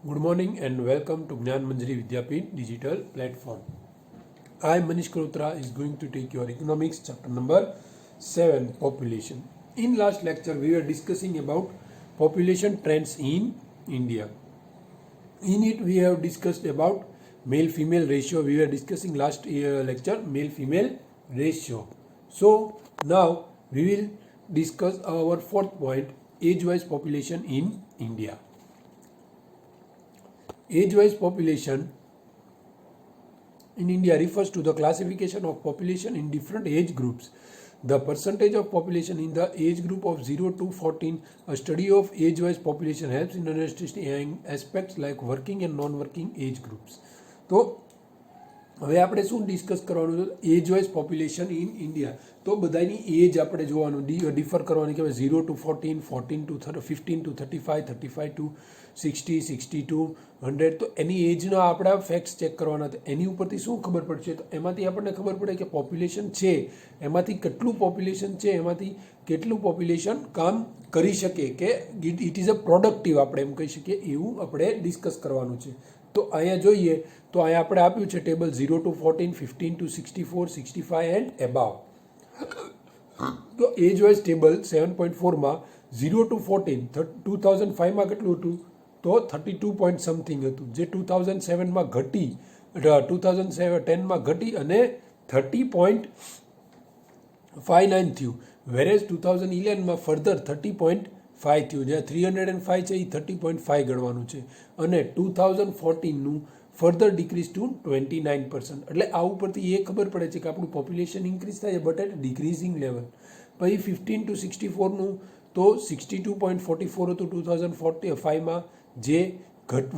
Good morning and welcome to Gnan Manjari Vidyapeeth Digital Platform. I, Manish Kalotra, is going to take your economics chapter number 7, population. In last lecture, we were discussing about population trends in India. In it, we have discussed about male-female ratio. We were discussing last lecture male-female ratio. So now we will discuss our fourth point, age-wise population in India. Age-wise population in India refers to the classification of population in different age groups. The percentage of population in the age group of 0 to 14. A study of age-wise population helps in understanding aspects like working and non-working age groups. તો હવે આપણે શું discuss કરવાનું છે એજ wise population in India. તો બધાની એજ આપણે જોવાનું ડિફર કરવાની કહેવાય 0 to 14, 14 to 15 to 35, 35 to 60, 60 to 100. તો એની એજના આપણા ફેક્ટ્સ ચેક કરવાના હતા. એની ઉપરથી શું ખબર પડશે? તો એમાંથી આપણને ખબર પડે કે પોપ્યુલેશન છે એમાંથી કેટલું પોપ્યુલેશન છે, એમાંથી કેટલું પોપ્યુલેશન કામ કરી શકે, કે ઇટ ઇઝ અ પ્રોડક્ટિવ આપણે એમ કહી શકીએ, એવું આપણે ડિસ્કસ કરવાનું છે. તો અહીંયા જોઈએ તો અહીંયા આપણે આપ્યું છે ટેબલ 0 to 14, 15 to 64, 65 એન્ડ એબાવ. તો એજ વાઇઝ ટેબલ 7.4માં 0 to 14 2005માં કેટલું હતું? તો 32 પોઈન્ટ સમથિંગ હતું, જે 2007માં ઘટી, 2010માં ઘટી અને 30.59 થયું. વેરેઝ 2011માં ફર્ધર 30.5 થયું, જ્યાં 305 છે એ 30.5 ગણવાનું છે. અને 2014નું ફર્ધર ડિક્રીઝ ટુ 29%. એટલે આ ઉપરથી એ ખબર પડે છે કે આપણું પોપ્યુલેશન ઇન્ક્રીઝ થાય છે બટ એટ ડિક્રીઝિંગ લેવલ. પછી 15 to 64નું તો 62.44 હતું 2005માં, જે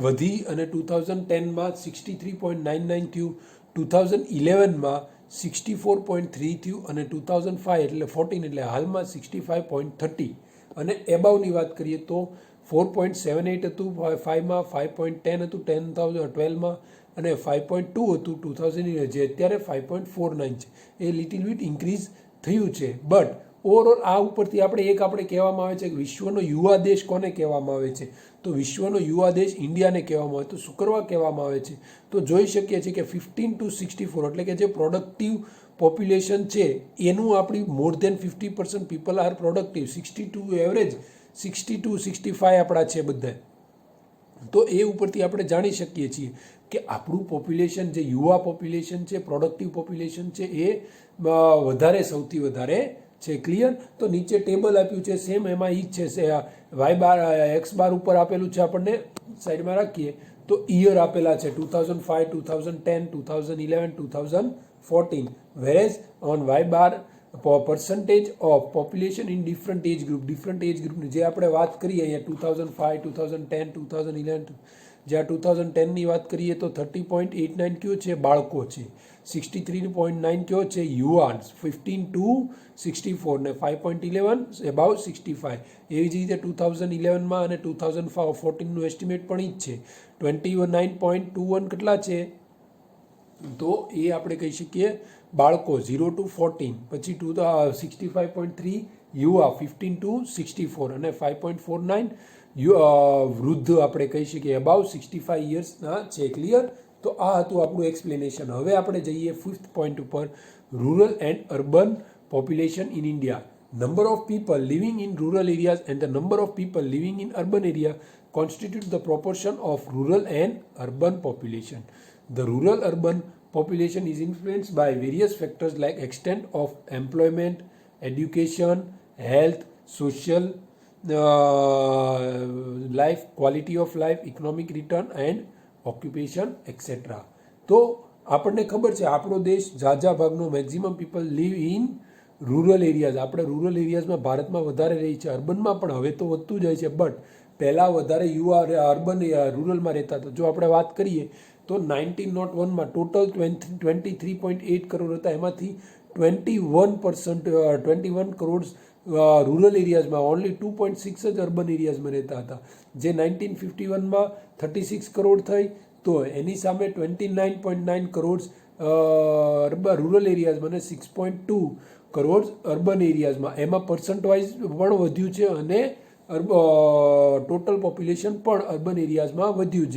વધી અને 2010માં 63.99 થયું, 2011માં 64.3 થયું અને 2005 એટલે 14 એટલે હાલમાં 65.30. અને એબાવની વાત કરીએ તો 4.78 હતું 5માં, 5.10 હતું 2012માં અને 5.2 હતું 2000, જે અત્યારે 5.49 છે. એ લિટિલ બીટ ઇન્ક્રીઝ થયું છે. બટ ઓવરઓલ આ ઉપરથી આપણે કહેવામાં આવે છે કે વિશ્વનો યુવા દેશ કોને કહેવામાં આવે છે? તો વિશ્વનો યુવા દેશ ઇન્ડિયાને કહેવામાં આવે. તો શું કરવા કહેવામાં આવે છે? તો જોઈ શકીએ છીએ કે 15 to 64 એટલે કે જે પ્રોડક્ટિવ પોપ્યુલેશન છે એનું આપણી મોર દેન 50% people are productive. 62 average, 60 to 65 આપણા છે બધા. તો એ ઉપરથી આપણે જાણી શકીએ છીએ કે આપણું પોપ્યુલેશન, જે યુવા પોપ્યુલેશન છે, પ્રોડક્ટિવ પોપ્યુલેશન છે, એ વધારે, સૌથી વધારે છે. ક્લિયર? તો નીચે ટેબલ આપ્યું છે સેમ, એમાં ઈ છે વાય બાર એક્સ બાર ઉપર આપેલું છે, આપણને સાઈડમાં રાખીએ તો ઈયર આપેલા છે 2005, 2010, 2011, 2014. વેરેઝ ઓન વાય બાર percentage of population in different age group, different age group જે આપણે વાત કરીએ અહીંયા 2005, 2010, 2011, જ્યાં 2010ની વાત કરીએ તો 30.89 કયો છે? બાળકો છે. 63.9 કયો છે? યુવાન. 15 to 64 ને 5.11 અબાઉ 65. એવી જ રીતે 2011માં અને 2014નું એસ્ટિમેટ પણ ઈ જ છે. 29.21 કેટલા છે? તો એ આપણે કહી શકીએ બાળકો 0 to 14, પછી 65.3 યુવા, 15 to 64 અને 5.49 વૃદ્ધ આપણે કહી શકીએ અબાઉ 65 યર્સના છે. ક્લિયર? તો આ હતું આપણું એક્સપ્લેનેશન. હવે આપણે જઈએ ફિફ્થ પોઈન્ટ ઉપર, rural and urban population in India. Number of people living in rural areas and the number of people living in urban area constitute the proportion of rural and urban population. The rural-urban population is influenced by various factors like extent of employment, education, health, social life, quality of life, economic return and occupation, etc. તો આપણને ખબર છે આપણો દેશ ઝાઝા ભાગનો maximum people live in rural areas. આપણે rural એરિયાઝમાં ભારતમાં વધારે રહી છે, અર્બનમાં પણ હવે તો વધતું જાય છે, બટ પહેલાં વધારે યુવા અર્બન રૂરલમાં રહેતા હતા. જો આપણે વાત કરીએ તો 1901માં ટોટલ 23.8 કરોડ હતા, એમાંથી 21 કરોડ રૂરલ એરિયાઝમાં, ઓનલી 2.6 જ અર્બન એરિયાઝમાં રહેતા હતા. જે 1951માં 36 કરોડ થઈ, તો એની સામે 29.9 કરોડ રૂરલ એરિયાઝમાં અને 6.2 કરોડ અર્બન એરિયાઝમાં. એમાં પર્સન્ટ વાઇઝ પણ વધ્યું છે અને ટોટલ પોપ્યુલેશન પણ અર્બન એરિયાઝમાં વધ્યું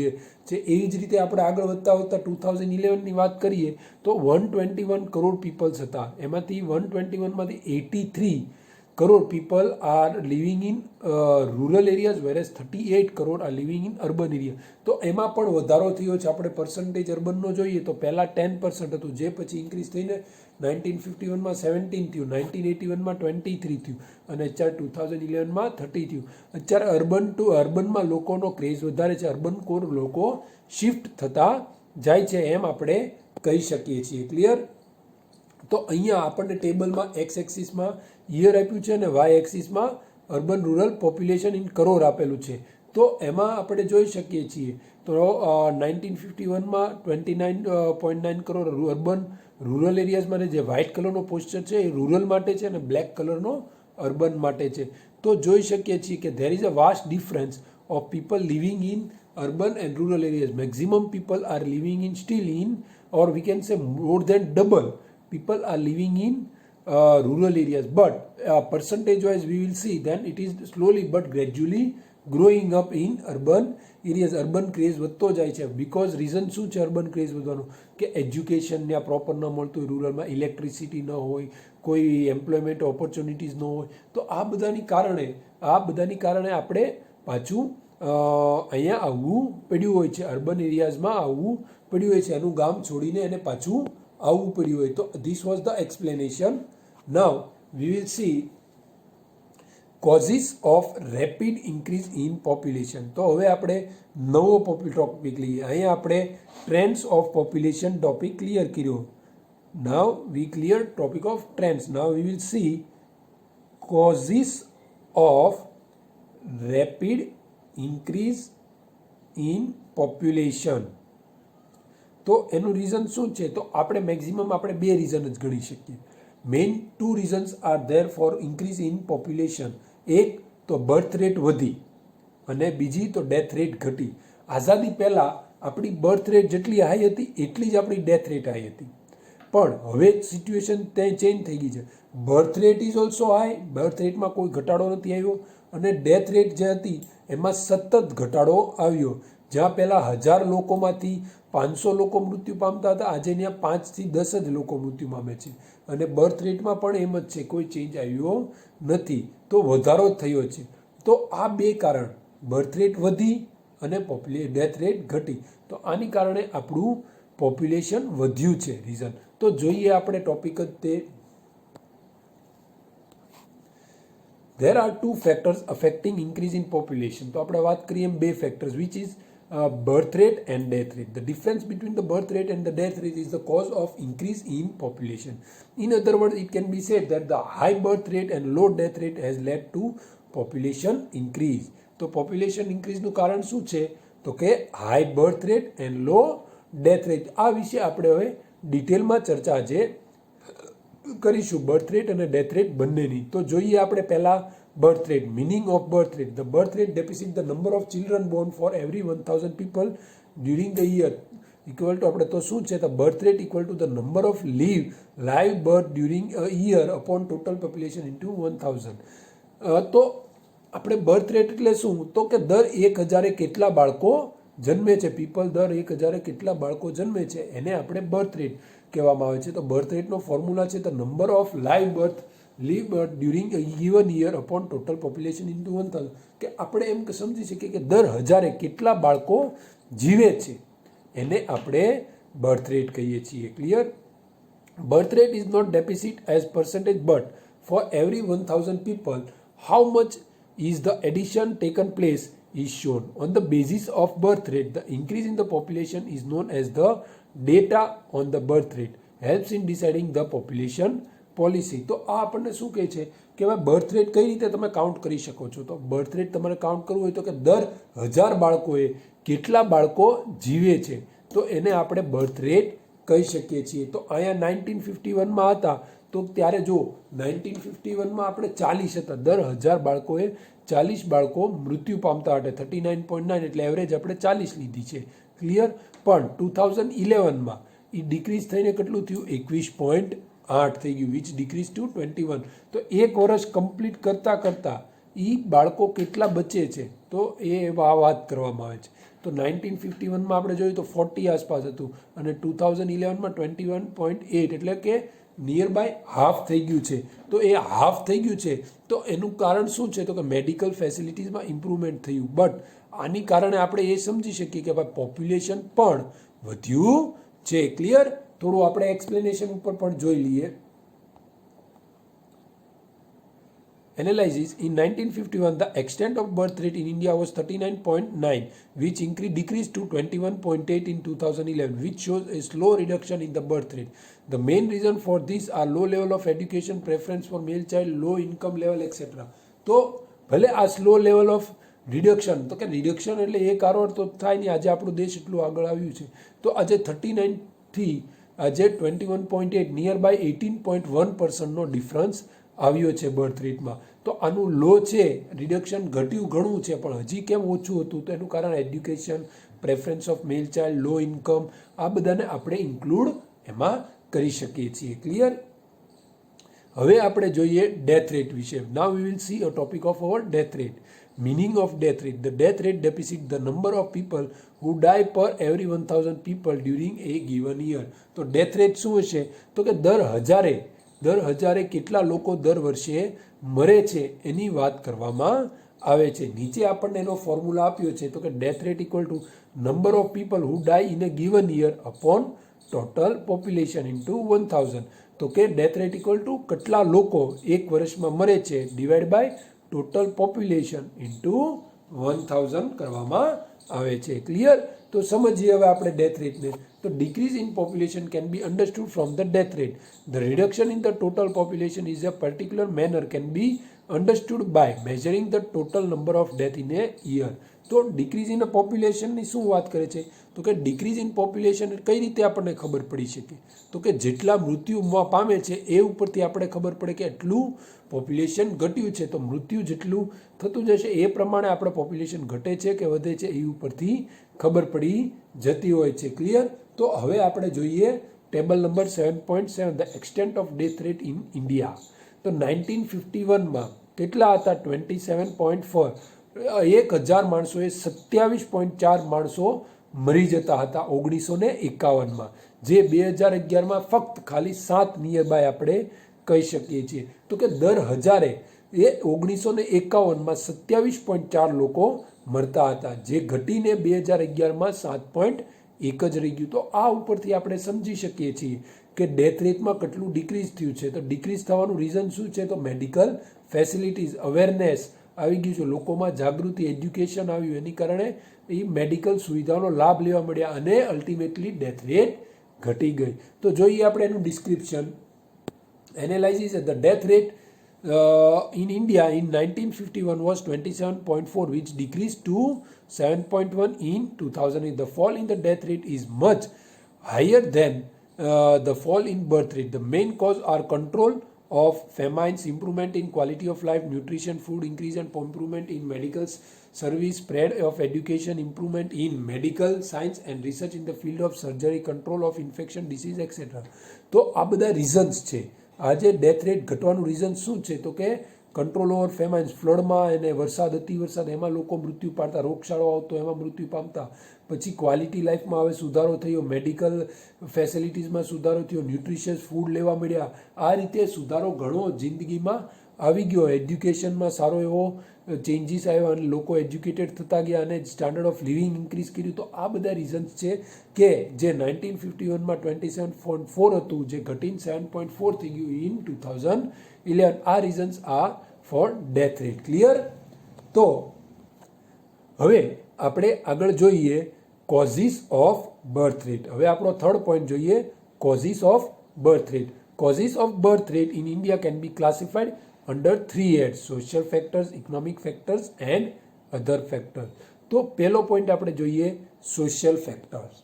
છે એવી જ રીતે આપણે આગળ વધતા 2011ની વાત કરીએ તો 121 કરોડ પીપલ્સ હતા, એમાંથી 121માંથી 83 crore people are living in rural areas whereas 38 crore are living in urban area. તો એમાં પણ વધારો થયો છે. આપણે પર્સન્ટેજ અર્બનનો જોઈએ તો પહેલાં 10% હતું, જે પછી ઇન્ક્રીઝ થઈને 1951માં 17 થયું, 1981માં 23 થયું અને અત્યારે 2011માં 30 થયું. અત્યારે અર્બનમાં લોકોનો ક્રેઝ વધારે છે, અર્બન કોર લોકો શિફ્ટ થતા જાય છે એમ આપણે કહી શકીએ છીએ. ક્લિયર? તો અહીંયા આપણને ટેબલમાં એક્સ એક્સિસમાં યર આપ્યું છે અને વાય એક્સિસમાં urban rural population in crore આપેલું છે. તો એમાં આપણે જોઈ શકીએ છીએ તો 1951માં 29.9 કરોડ અર્બન રૂરલ એરિયાઝમાં, જે વ્હાઇટ કલરનો પોસ્ચર છે એ રૂરલ માટે છે અને બ્લેક કલરનો અર્બન માટે છે. તો જોઈ શકીએ છીએ કે there is a vast difference of people living in urban and rural areas. Maximum people are living in still in, or we can say more than double people are living in rural areas, but percentage wise we will see then it is slowly but gradually growing up in urban areas. Urban craze વધતો જાય છે. Because reason શું છે urban craze વધવાનું? કે education ત્યાં proper ન મળતું હોય, રૂરલમાં ઇલેક્ટ્રિસિટી ન હોય, કોઈ એમ્પ્લોયમેન્ટ ઓપોર્ચ્યુનિટીઝ ન હોય. તો આ બધાની કારણે આપણે પાછું અહીંયા આવવું પડ્યું હોય છે, અર્બન એરિયાઝમાં આવવું પડ્યું હોય છે, એનું ગામ છોડીને એને પાછું આવવું પડ્યું હોય. તો this was the explanation. Now we will see causes of rapid increase in population. તો હવે આપણે નવો ટોપિક લઈએ. અહીંયા આપણે trends of population topic clear કર્યો. Now we clear topic of trends. Now we will see causes of rapid increase in population. તો એનું રીઝન શું છે? તો આપણે મેક્સિમમ આપણે બે રીઝન જ ગણી શકીએ. Main 2 reasons are there four increase in population. એક તો બર્થ રેટ વધી અને બીજી તો ડેથ રેટ ઘટી. આઝાદી પહેલાં આપણી બર્થ રેટ જેટલી હાઈ હતી એટલી જ આપણી ડેથ રેટ હાઈ હતી, પણ હવે સિચ્યુએશન ત્યાં ચેન્જ થઈ ગઈ છે. Birth rate is also high, birth રેટમાં કોઈ ઘટાડો નથી આવ્યો અને ડેથ રેટ જે હતી એમાં સતત ઘટાડો આવ્યો. જ્યાં પહેલાં 1000 લોકોમાંથી 500 લોકો મૃત્યુ પામતા હતા, આજે ત્યાં 5 થી 10 જ લોકો મૃત્યુ પામે છે અને બર્થ રેટમાં પણ એમ જ છે, કોઈ ચેન્જ આવ્યો નથી, તો વધારો થયો છે. તો આ બે કારણ, બર્થ રેટ વધી અને ડેથ રેટ ઘટી, તો આની કારણે આપણું પોપ્યુલેશન વધ્યું છે રીઝન. તો જોઈએ આપણે ટોપિક જ તે. There are 2 factors affecting increase in population. તો આપણે વાત કરીએ બે factors, which is birth rate and death rate. The difference between the birth rate and the death rate is the cause of increase in population. In other words, it can be said that the high birth rate and low death rate has led to population increase. તો population increase નું કારણ શું છે? તો કે high birth rate and low death rate. આ વિશે આપણે હવે ડિટેલમાં ચર્ચા આજે કરીશું, બર્થ રેટ અને ડેથ રેટ બંનેની. તો જોઈએ આપણે પહેલા birth rate. Meaning of birth rate: the birth rate depicts the number of children born for every 1000 people during the year equal to, આપણે તો શું છે, તો birth rate equal to the number of live birth during a year upon total population into 1000. તો આપણે birth rate એટલે શું? તો કે દર 1000 કેટલા બાળકો જન્મે છે, પીપલ દર 1000 કેટલા બાળકો જન્મે છે, એને આપણે બર્થ રેટ કહેવામાં આવે છે. તો બર્થ રેટનો ફોર્મ્યુલા છે the number of live birth during a given year upon total population into 1000. કે આપણે એમ સમજી શકીએ કે દર 1000 કેટલા બાળકો જીવે છે એને આપણે બર્થ રેટ કહીએ છીએ. Clear? Birth rate is not depicts as percentage, but for every 1000 people how much is the addition taken place is shown. On the basis of birth rate, the increase in the population is known as the data on the birth rate helps in deciding the population policy. તો આ આપણને શું કહે છે કે ભાઈ birth rate કઈ રીતે તમે કાઉન્ટ કરી શકો છો? તો બર્થ રેટ તમારે કાઉન્ટ કરવું હોય તો કે દર 1000 બાળકોએ કેટલા બાળકો જીવે છે, તો એને આપણે બર્થ રેટ કહી શકીએ છીએ. તો અહીંયા 1951માં હતા તો ત્યારે જો 1951માં આપણે 40 હતા, દર 1000 બાળકોએ 40 બાળકો મૃત્યુ પામતા હતા, 39.9 એટલે એવરેજ આપણે 40 લીધી છે. ક્લિયર? પણ 2011માં એ ડિક્રીઝ થઈને કેટલું થયું? 21.8 થઈ ગયું, વિચ ડિક્રીઝ ટુ 21. તો એક વર્ષ કમ્પ્લીટ કરતાં એ બાળકો કેટલા બચે છે તો એ વાત કરવામાં આવે છે. તો 1951માં આપણે જોયું તો 40 આસપાસ હતું અને 2011માં 21.8 એટલે કે નિયર બાય હાફ થઈ ગયું છે. તો એ હાફ થઈ ગયું છે તો એનું કારણ શું છે તો કે મેડિકલ ફેસિલિટીઝમાં ઇમ્પ્રુવમેન્ટ થયું. બટ આની કારણે આપણે એ સમજી શકીએ કે ભાઈ પોપ્યુલેશન પણ વધ્યું છે. ક્લિયર? થોડું આપણે એક્સપ્લેનેશન ઉપર પણ જોઈ લઈએ. Analysis in 1951 the extent of birth rate in India was 39.9 which decreased to 21.8 in 2011 which shows a slow reduction in the birth rate. The main reason for this are low level of education, preference for male child, low income level etc. તો ભલે આ slow level of reduction તો કે reduction એટલે એ કારણ તો થાય નહીં. આજે આપણું દેશ એટલું આગળ આવ્યું છે તો આજે 39થી આજે 21.8 નિયર બાય 18.1%નો ડિફરન્સ આવ્યો છે બર્થ રેટમાં. તો આનું લો છે, રિડક્શન ઘટ્યું ઘણું છે પણ હજી કેમ ઓછું હતું તો એનું કારણ education, preference of male child, low income આ બધાને આપણે ઇન્ક્લુડ એમાં કરી શકીએ છીએ. ક્લિયર? હવે આપણે જોઈએ ડેથ રેટ વિશે. Now we will see a topic of our death rate. Meaning of death rate. The death rate depicts the number of people who die per every 1000 people during a given year. તો death rate શું હશે તો કે દર હજારે કેટલા લોકો દર વર્ષે મરે છે એની વાત કરવામાં આવે છે. નીચે આપણને એનો ફોર્મ્યુલા આપ્યો છે તો કે death rate equal to number of people who die in a given year upon total population into 1000. તો કે ડેથ રેટ ઇક્વલ ટુ કેટલા લોકો એક વર્ષમાં મરે છે divide by total population into 1000 કરવામાં આવે છે. ક્લિયર? તો સમજીએ હવે આપણે ડેથ રેટને. તો decrease in population can be understood from the death rate. The reduction in the total population is a particular manner can be understood by measuring the total number of death in a year. તો decrease in પોપ્યુલેશનની શું વાત કરે છે તો કે decrease in population કઈ રીતે આપણને ખબર પડી શકે તો કે જેટલા મૃત્યુ પામે છે એ ઉપરથી આપણે ખબર પડે કે એટલું પોપ્યુલેશન ઘટ્યું છે. તો મૃત્યુ જેટલું થતું જશે એ પ્રમાણે આપણે પોપ્યુલેશન ઘટે છે કે વધે છે એ ઉપરથી ખબર પડી જતી હોય છે. ક્લિયર? તો હવે આપણે જોઈએ table number 7.7 the extent of death rate in India. તો 1951માં કેટલા હતા 27.4. 1000 માણસોએ 27.4 માણસો મરી જતા હતા 1951માં, જે 2011માં ફક્ત ખાલી 7 નિયર બાય આપણે કહી શકીએ છીએ. તો કે દર હજારે એ 1951માં 27.4 લોકો મરતા હતા, જે ઘટીને 2011માં 7.1 જ રહી ગયું. તો આ ઉપરથી આપણે સમજી શકીએ છીએ કે ડેથ રેટમાં કેટલું ડિક્રીઝ થયું છે. તો ડિક્રીઝ થવાનું રીઝન શું છે તો મેડિકલ ફેસિલિટીઝ, અવેરનેસ આવી ગયું છે, લોકોમાં જાગૃતિ, એજ્યુકેશન આવ્યું, એની કારણે એ મેડિકલ સુવિધાનો લાભ લેવા મળ્યા અને અલ્ટિમેટલી ડેથ રેટ ઘટી ગઈ. તો જોઈએ આપણે એનું description. Analysis the death rate in India in 1951 was 27.4 which decreased to 7.1 in 2008. The fall in the death rate is much higher than the fall in birth rate. The main cause are control of famines, improvement in quality of life, nutrition, food increase and improvement in medical service, spread of education, improvement in medical science and research in the field of surgery, control of infection, disease, etc. તો આ બધા reasons છે. આજે death rate ઘટવાનું reason શું છે તો કે કંટ્રોલ ઓવર ફેમાઇન્સ, ફ્લડમાં અને વરસાદ, અતિવરસાદ એમાં લોકો મૃત્યુ પામતા, રોગચાળો આવતો એમાં મૃત્યુ પામતા, પછી ક્વોલિટી લાઈફમાં હવે સુધારો થયો, મેડિકલ ફેસિલિટીઝમાં સુધારો થયો, ન્યુટ્રિશિયસ ફૂડ લેવા મળ્યા, આ રીતે સુધારો ઘણો જિંદગીમાં આવી ગયો. એજ્યુકેશનમાં સારો એવો ચેન્જીસ આવ્યા અને લોકો એજ્યુકેટેડ થતા ગયા અને સ્ટાન્ડર્ડ ઓફ લિવિંગ ઇન્ક્રીઝ કર્યું. તો આ બધા રીઝન્સ છે કે જે 1951માં 27.4 હતું જે ઘટીને 7.4 થઈ ગયું ઇન 2011. આ રીઝન્સ આ ફોર ડેથ રેટ. ક્લિયર? તો હવે આપણે આગળ જોઈએ કોઝિસ ઓફ બર્થ રેટ. હવે આપણો થર્ડ પોઈન્ટ જોઈએ causes of birth rate. Causes of birth rate in India can be classified under 3 heads: social factors, economic factors and other factors. તો પહેલો પોઈન્ટ આપણે જોઈએ સોશિયલ ફેક્ટર્સ.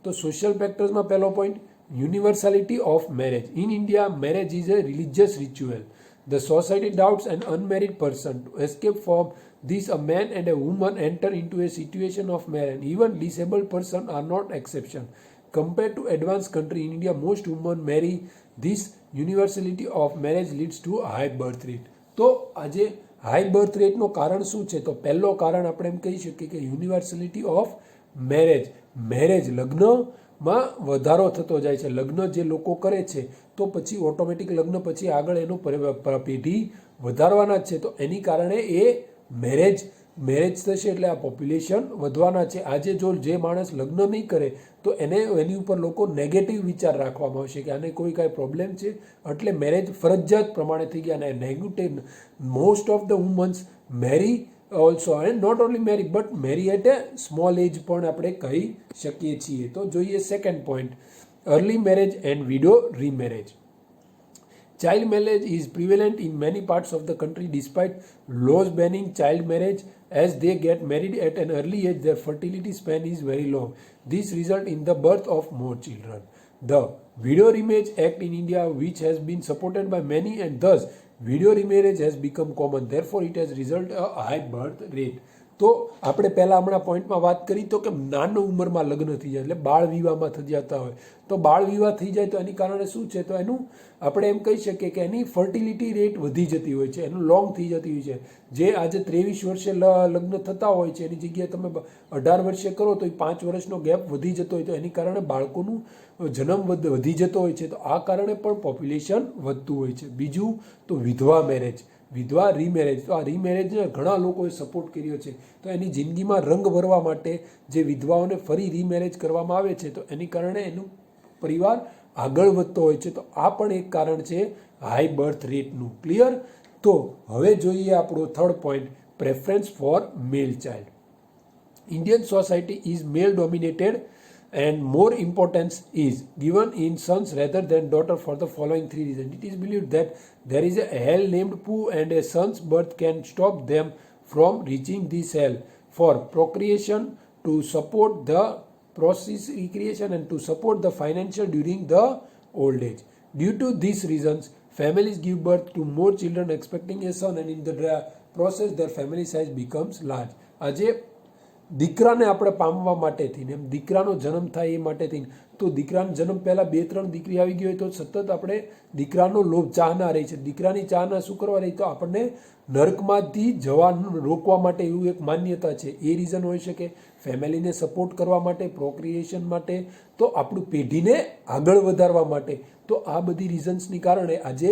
તો social ફેક્ટર્સમાં પહેલો point universality of marriage. In India marriage is a religious ritual. The society doubts an unmarried person. To escape from this, a man and a woman enter into a situation of marriage. Even disabled persons are not exception. Compared to advanced country, in India, most women marry. This universality of marriage leads to a high birth rate. તો આજે high birth રેટનું કારણ શું છે? તો પહેલો કારણ આપણે એમ કહી શકીએ કે યુનિવર્સલિટી ઓફ મેરેજ લગ્નમાં વધારો થતો જાય છે. લગ્ન જે લોકો કરે છે તો પછી ઓટોમેટિક લગ્ન પછી આગળ એનું પેઢી વધારવાના જ છે. તો એની કારણે એ મેરેજ થશે એટલે આ પોપ્યુલેશન વધવાના છે. આજે જો જે માણસ લગ્ન નહીં કરે તો એની ઉપર લોકો નેગેટિવ વિચાર રાખવામાં આવશે કે આને કોઈ કાંઈ પ્રોબ્લેમ છે, એટલે મેરેજ ફરજિયાત પ્રમાણે થઈ ગયા. અને negative most of the womans marry also, and not only marry but marry at a small age પણ આપણે કહી શકીએ છીએ. તો જોઈએ second point, early marriage and widow remarriage. Child marriage is prevalent in many parts of the country despite laws banning child marriage. As they get married at an early age, their fertility span is very long. This results in the birth of more children. The Widow Remarriage Act in India, which has been supported by many, and thus widow remarriage has become common. Therefore, it has resulted a high birth rate. તો આપણે પહેલાં હમણાં પોઈન્ટમાં વાત કરી તો કે નાની ઉંમરમાં લગ્ન થઈ જાય એટલે બાળ વિવાહમાં થઈ જતા હોય. તો બાળ વિવાહ થઈ જાય તો એની કારણે શું છે? તો એનું આપણે એમ કહી શકીએ કે એની ફર્ટિલિટી રેટ વધી જતી હોય છે, એનું લોંગ થઈ જતી હોય છે. જે આજે 23 વર્ષે લગ્ન થતા હોય છે એની જગ્યાએ તમે 18 વર્ષે કરો તો એ 5 વર્ષનો ગેપ વધી જતો હોય, તો એની કારણે બાળકોનું જન્મ વધી જતો હોય છે. તો આ કારણે પણ પોપ્યુલેશન વધતું હોય છે. બીજું તો વિધવા રીમેરેજ. તો આ રીમેરેજને ઘણા લોકોએ સપોર્ટ કર્યો છે. તો એની જિંદગીમાં રંગ ભરવા માટે જે વિધવાઓને ફરી રીમેરેજ કરવામાં આવે છે તો એની કારણે એનું પરિવાર આગળ વધતો હોય છે. તો આ પણ એક કારણ છે હાઈ બર્થ રેટનું. ક્લિયર? તો હવે જોઈએ આપણો third point, preference for male child. Indian society is male dominated and more importance is given in sons rather than daughter for the following three reasons. It is believed that there is a hell named Pooh and a son's birth can stop them from reaching this hell. For procreation, to support the process recreation and to support the financial during the old age. Due to these reasons, families give birth to more children expecting a son, and in the process their family size becomes large. આજે દીકરાને આપણે પામવા માટે થઈને એમ દીકરાનો જન્મ થાય એ માટે થઈને તો દીકરાનો જન્મ પહેલાં 2-3 દીકરી આવી ગઈ હોય તો સતત આપણે દીકરાનો લોભ ચાહના રહી છે. દીકરાની ચાહના શું કરવા રહી? તો આપણને નર્કમાંથી જવા રોકવા માટે એવું એક માન્યતા છે. એ રીઝન હોઈ શકે, ફેમિલીને સપોર્ટ કરવા માટે, પ્રોક્રિએશન માટે, તો આપણું પેઢીને આગળ વધારવા માટે. તો આ બધી રીઝન્સની કારણે આજે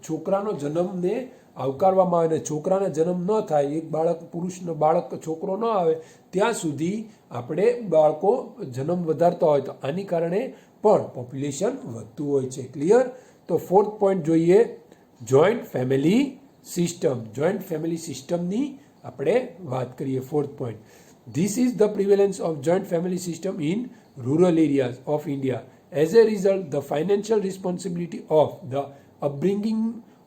છોકરાનો જન્મને આવકારવામાં આવે. છોકરાને જન્મ ન થાય, એક બાળક છોકરો ન આવે ત્યાં સુધી આપણે બાળકો જન્મ વધારતા હોય તો આની કારણે પણ પોપ્યુલેશન વધતું હોય છે. ક્લિયર? તો ફોર્થ પોઈન્ટ જોઈએ, joint family system. Joint family સિસ્ટમની આપણે વાત કરીએ. Fourth point, this is the prevalence of joint family system in rural areas of India. As a result, the financial responsibility of the upbringing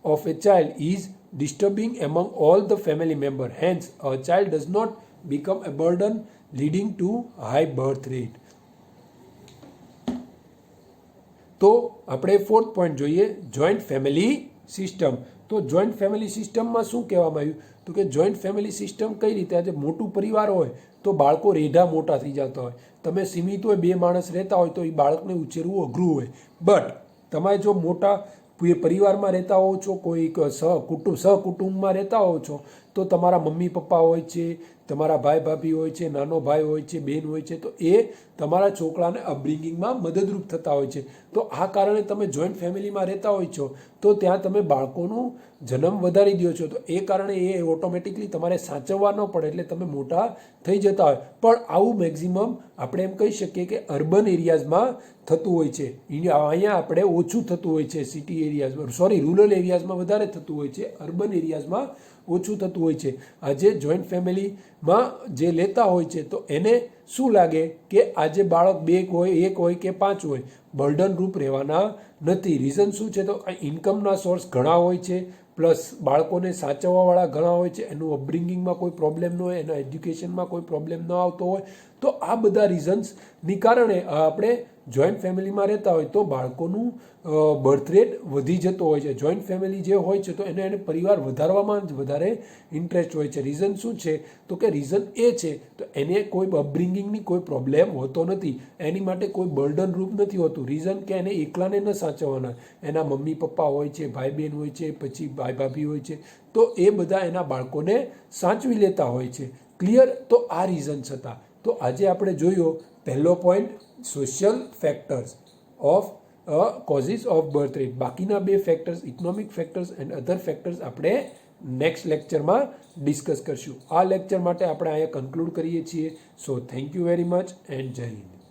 of a child is disturbing among all the family members. Hence, a child does not become a burden, leading to high birth rate. તો આપણે fourth point જોઈએ, joint family system. તો joint family સિસ્ટમમાં શું કહેવામાં આવ્યું? તો કે જોઈન્ટ ફેમિલી સિસ્ટમ કઈ રીતે? આજે મોટું પરિવાર હોય તો બાળકો રેઢા મોટા થઈ જતા હોય. તમે સીમિત હોય 2 માણસ રહેતા હોય તો એ બાળકને ઉછેરવું અઘરું હોય. બટ તમે જો મોટા પરિવારમાં રહેતા હોવ છો, કોઈ સહકુટુંબમાં રહેતા હોવ છો તો તમારા મમ્મી પપ્પા હોય છે, તમારા ભાઈ ભાભી હોય છે, નાનો ભાઈ હોય છે, બેન હોય છે, તો એ તમારા છોકરાને અપબ્રિંગિંગમાં મદદરૂપ થતા હોય છે. તો આ કારણે તમે જોઈન્ટ ફેમિલીમાં રહેતા હોય છો તો ત્યાં તમે બાળકોનું જન્મ વધારી દો છો. તો એ કારણે એ ઓટોમેટિકલી તમારે સાચવવા ન પડે એટલે તમે મોટા થઈ જતા હોય. પણ આવું મેક્ઝિમમ આપણે એમ કહી શકીએ કે અર્બન એરિયાઝમાં થતું હોય છે. અહીંયા આપણે ઓછું થતું હોય છે. સિટી એરિયાઝમાં, રૂરલ એરિયાઝમાં વધારે થતું હોય છે, અર્બન એરિયાઝમાં ઓછું થતું હોય છે. આજે જોઈન્ટ ફેમિલીમાં જે લેતા હોય છે તો એને શું લાગે કે આજે બાળક 2 હોય, 1 હોય કે 5 હોય, બર્ડન રૂપ રહેવાના નથી. રીઝન શું છે? તો ઇન્કમના સોર્સ ઘણા હોય છે, પ્લસ બાળકોને સાચવવાવાળા ઘણા હોય છે, એનું અપબ્રિંગિંગમાં કોઈ પ્રોબ્લેમ ન હોય, એના એજ્યુકેશનમાં કોઈ પ્રોબ્લેમ ન આવતો હોય. તો આ બધા રીઝન્સની કારણે આપણે જોઈન્ટ ફેમિલીમાં રહેતા હોય તો બાળકોનું બર્થ રેટ વધી જતો હોય છે. જોઈન્ટ ફેમિલી જે હોય છે તો એને પરિવાર વધારવામાં જ વધારે ઇન્ટરેસ્ટ હોય છે. રીઝન શું છે તો કે રીઝન એ છે તો એને કોઈ અપબ્રિંગિંગની કોઈ પ્રોબ્લેમ હોતો નથી, એની માટે કોઈ બર્ડન રૂપ નથી હોતું. રીઝન કે એને એકલાને ન સાચવવાના, એના મમ્મી પપ્પા હોય છે, ભાઈ બહેન હોય છે, પછી ભાઈ ભાભી હોય છે, તો એ બધા એના બાળકોને સાચવી લેતા હોય છે. ક્લિયર? તો આ રીઝન્સ હતા. તો આજે આપણે જોયો પહેલો પોઈન્ટ, social factors of causes of birth rate. બાકીના બે factors, economic factors and other factors, આપણે નેક્સ્ટ લેક્ચરમાં ડિસ્કસ કરશું. આ લેક્ચર માટે આપણે અહીંયા કન્ક્લુડ કરીએ છીએ. So thank you very much and જય હિન્દ.